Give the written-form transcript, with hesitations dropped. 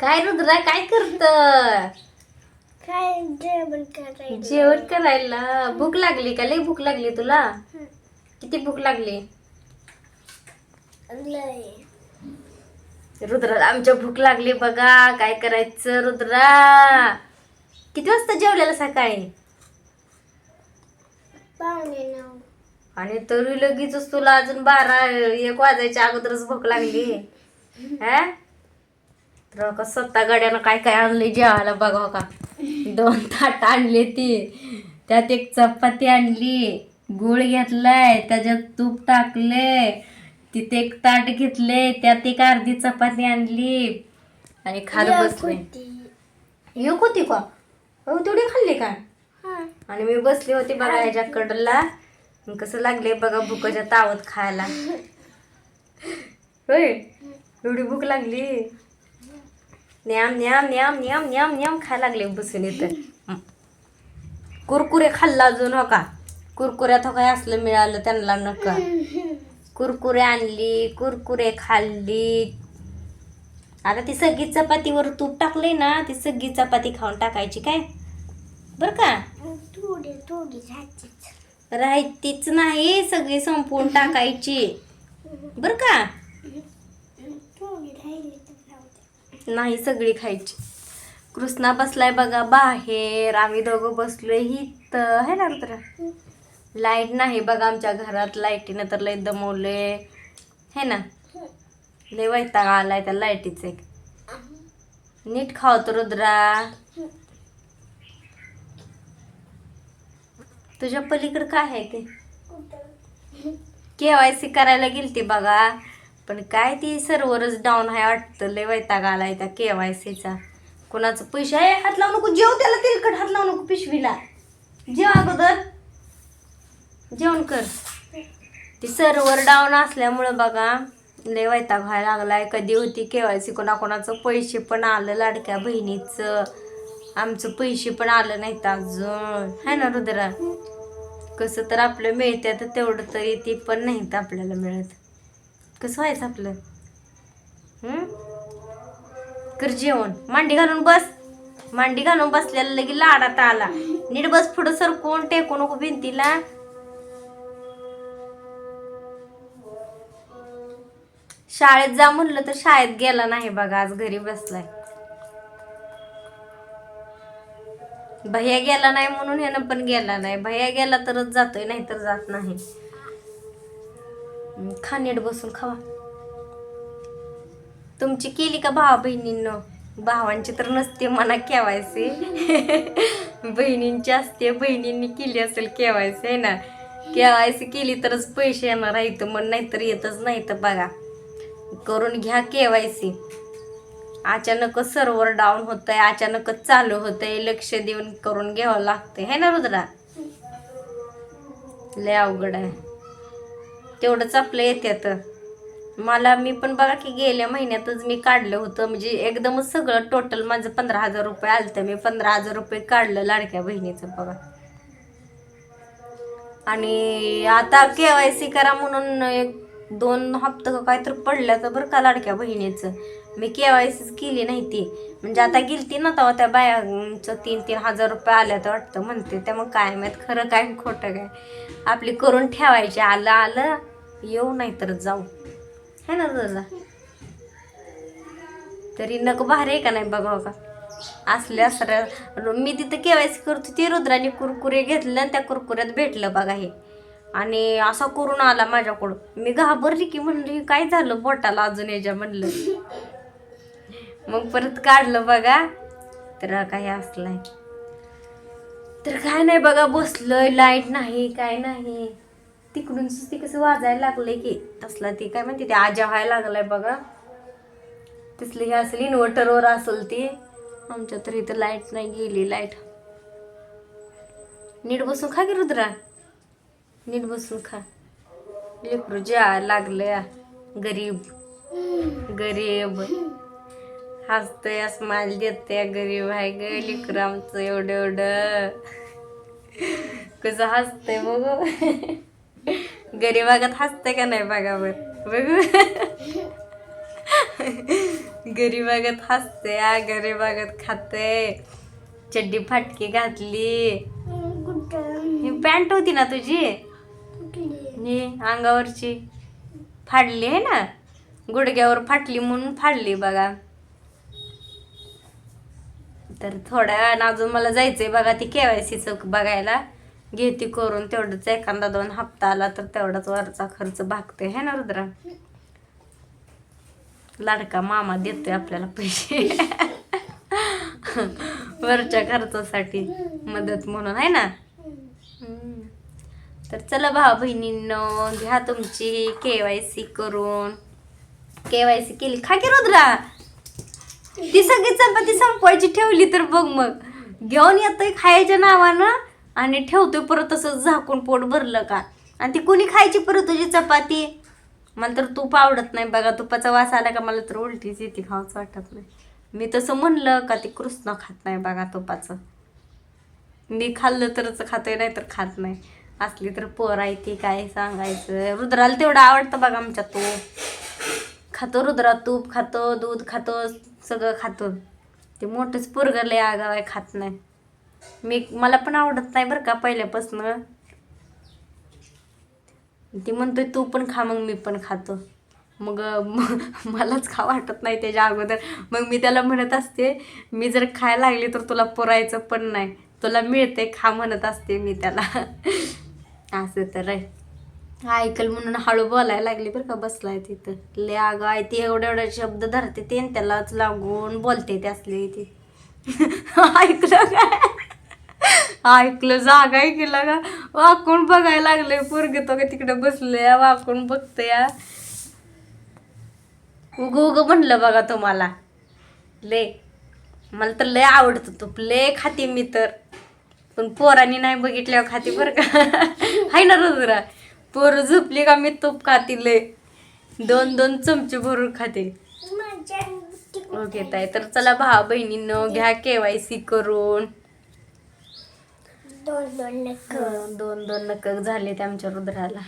काय रुद्रा काय करत? काय जेवण करायचं? जेवण करायला भूक लागली का? लई भूक लागली तुला? किती भूक लागली? लय. रुद्रा आमच्या भूक लागली बघा. काय करायचं रुद्रा? किती वाजता जेवलेला सकाळी? 8:45. आणि तरी लगेच तुला अजून 12-1 वाजायच्या अगोदरच भूक लागली. हा तर का स्वतः गड्यानं काय काय आणले जेवायला बघा का. 2 ताट आणले ती, त्यात एक चपाती आणली, गुळ घेतलाय, त्याच्यात तूप टाकले, तिथे एक ताट घेतले, त्यात एक अर्धी चपाती आणली आणि खात बसले. एक होती का? हो तेवढी खाल्ली का? आणि मी बसली होती बघा ह्याच्या कडला. कसं लागले बघा भूकच्या तावत खायला. होय एवढी भूक लागली. न्याम न्याम न्याम न्याम न्याम न्याम खायला लागले बसून इथं. कुरकुरे खाल्ला अजून हो का. कुरकुऱ्यात हो काय असलं मिळालं त्यांना नका. कुरकुरे आणली, कुरकुरे खाल्ली. आता ती सगळी चपातीवर तूप टाकले ना, ती सगळी चपाती खाऊन टाकायची काय बर का. थोडी थोडी राहायचीच नाही, सगळी संपवून टाकायची बर का. थोडी राहिली तर नाही सगळी खायची. कृष्णा बसलाय बघा बाहेर, आम्ही दोघं बसलोय इथं आहे ना रुद्रा. लाईट नाही बघा आमच्या घरात. लाईटीनं तर लय दमवले है ना. लय वैताग आलाय त्या लाईटीचे. नीट खावतो रुद्रा. तुझ्या पलीकडे काय आहे ते? KYC करायला गेलती बघा, पण काय ती सर्व्हरच डाऊन आहे वाटतं. लय वैताग आलाय त्या KYCचा. कोणाचं पैसे आहे? हात लावू नको. जेव त्याला तेलकट हात लावू नको पिशवीला. जेव अगोदर जेवण कर. ती सर्व्हर डाऊन असल्यामुळं बघा लय वैताग व्हायला लागलाय. कधी होती KYC कोणाकोणाचं पैसे पण आलं लाडक्या बहिणीचं. आमचं पैसे पण आलं नाहीत अजून है ना रुद्रा. कसं तर आपलं मिळतं तेवढं तरी ती पण नाहीत आपल्याला मिळत. कसं व्हायचं आपलं? कर जेवण. मांडी घालून बस. मांडी घालून बसल्याला लगे लाडात आला. नीट बस पुढं सरकून, टेकू नको भिंतीला. शाळेत जा म्हणलं तर शाळेत गेला नाही बघा, आज घरी बसलाय. भैया गेला नाही म्हणून ह्यानं पण गेला नाही. भैया गेला तरच जातोय, नाहीतर जात नाही. खा नीट बसून खावा. तुमची केली का भावा बहिणींनो? भावांची तर नसते मना KYC. बहिणींची असते. बहिणींनी केली असेल KYC आहे ना. KYC केली तरच पैसे येणार आहेत मग, नाहीतर येतच नाही तर बघा. करून घ्या KYC. अचानक सर्व्हर डाऊन होतंय, अचानकच चालू होतंय. लक्ष देऊन करून घ्यावं लागतंय है ना रुद्रा. लय अवघड आहे. तेवढंच आपलं येत्यात. मी पण बघा की गेल्या महिन्यातच मी काढलं होतं, म्हणजे एकदमच सगळं टोटल माझं 15,000 रुपये आलतं. मी 15,000 रुपये काढलं लाडक्या बहिणीचं बघा. आणि आता KYC करा म्हणून 1-2 हप्ते काय तर पडलं तर बरं का लाडक्या बहिणीचं. मी KYC केली नाही ती. म्हणजे आता गेलती ना तेव्हा त्या बायांचं 3-3 हजार रुपये आल्यात वाटतं म्हणते. त्या मग काय माहित खरं काय खोटं काय. आपली करून ठेवायची. आलं आलं येऊ नाही तर जाऊ है ना दादा. तरी नको भारी आहे का नाही बघा का. असल्या सर मी तिथं KYC करत होती. रुद्राने कुरकुरे घेतलं आणि त्या कुरकुऱ्यात भेटलं बघा हे. आणि असा करून आला माझ्याकडं. मी घाबरली की म्हणली काय झालं बोटाला अजून याच्या म्हणलं. मग परत काढलं बघा तर काही असलंय. तर काय नाही बघा बसलंय. लाईट नाही काय नाही. तिकडून ती कसं वाजायला लागलंय की तसला ती काय म्हणते ते आजा व्हायला लागलाय बघा. तसली हे असेल इन्व्हर्टरवर असेल ती. आमच्या तर इथं लाईट नाही, गेली लाईट. नीट बसून खा की रुद्रा. नीट बसून खा. लेकरू जेवायला लागलं. गरीब गरीब हसतंय, स्माइल देते. गरीब आहे ग लेकरू आमचं एवढं एवढं. कसं हसतंय बघू. गरीबागत हसतंय का नाही बघा बरं बघू. गरीबागत हसते, गरीबागत खाते, चड्डी फाटकी घातली. ही पॅन्ट होती ना तुझी, ही अंगावरची फाडली आहे ना, गुडघ्यावर फाटली म्हणून फाडली बघा. तर थोड्या वेळानं अजून मला जायचंय बघा ती KYC चौक बघायला. घेते करून तेवढंच, एखादा 2 हप्ता आला तर तेवढाच वरचा खर्च भागतोय है ना रुद्रा. लाडका मामा देतोय आपल्याला पैसे वरच्या खर्चासाठी मदत म्हणून आहे ना. तर चला भाऊ बहिणींनो, घ्या तुमची KYC करून. KYC केली, खा की रुद्रा. ती सगळी चपाती संपवायची ठेवली तर बघ, मग घेऊन येतोय खायच्या नावानं आणि ठेवतोय परत तसंच झाकून पोट भरलं का. आणि ती कुणी खायची परत तुझी चपाती. मला तर तूप आवडत नाही बघा, तुपाचा वास आला का मला तर उलटीच येते, खावंच वाटत नाही. मी तसं म्हणलं का ती कृष्ण खात नाही बघा तुपाचं. मी खाल्लं तरच खातोय, नाही तर खात नाही. असली तर पोर आहे ती, काय सांगायचं. रुद्राला तेवढं आवडतं बघा आमच्या तूप खातो. रुद्रा तूप खातो, दूध खातो, सगळं खातो. ते मोठंच पोरगं लय आगाव आहे, खात नाही. मला पण आवडत नाही बरं का पहिल्यापासून. ती म्हणतोय तू पण खा, मग मी पण खातो. मग मलाच खा वाटत नाही त्याच्या अगोदर. मग मी त्याला म्हणत असते, मी जर खायला लागली तर तुला पुरायचं पण नाही, तुला मिळते खा म्हणत असते मी त्याला. असं तर आहे. ऐकल म्हणून हळू बोलायला लागली बरं का, बसलाय तिथं. लय अगं आहे ती, एवढे शब्द धरते ते आणि त्यालाच लागून बोलते ते असले ती. ऐकलं काय? ऐकलं, जागा ऐकलं का? वाकून बघायला लागले पोरगे, तो का तिकडे बसले वाकून बघते. उग म्हणलं बघा तुम्हाला. लय मला तर लय आवडतं तूप, लय खाते मी तर. पण पोरांनी नाही बघितल्यावर खाते बरं का. हाय ना रुद्रा, पोरं झोपली का मी तूप खाते लय. 2-2 चमचे भरून खाते. ओके ताई, तर चला भाऊ बहिणींनो, घ्या KYC करून. 2 नख झाले आमच्या रुद्राला.